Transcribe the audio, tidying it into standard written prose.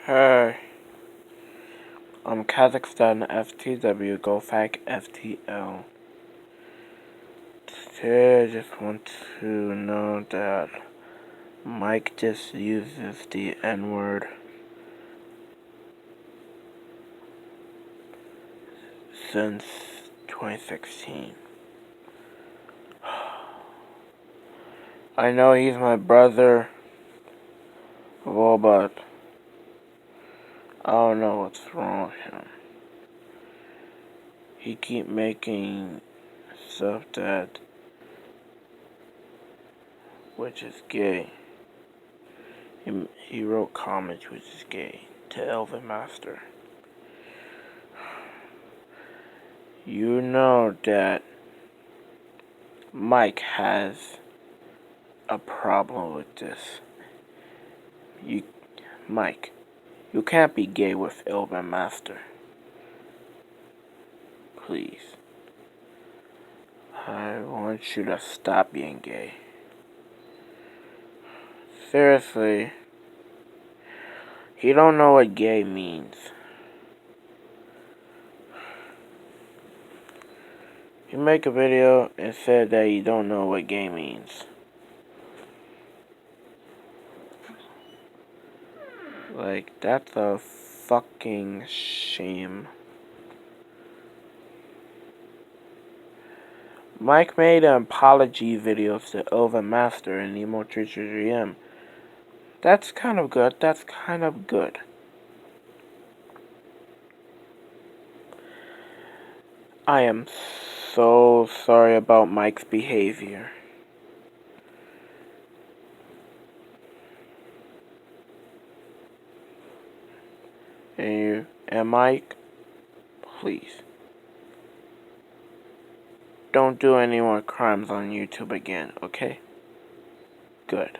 Hey, I'm KazakhstanFTW Go FagsFTL. Today I just want to know that Mike just uses the N-word since 2016. I know he's my brother, well, but I don't know what's wrong with him. He keep making stuff that which is gay. He wrote comments which is gay to Elvin Master. You know that Mike has a problem with this. Mike, you can't be gay with Elvin Master. Please. I want you to stop being gay. Seriously. You don't know what gay means. You make a video and said that you don't know what gay means. Like, that's a fucking shame. Mike made an apology video to Elvin Master and Emo Teacher GM. That's kind of good. That's kind of good. I am so sorry about Mike's behavior. And Mike, please, don't do any more crimes on YouTube again, okay? Good.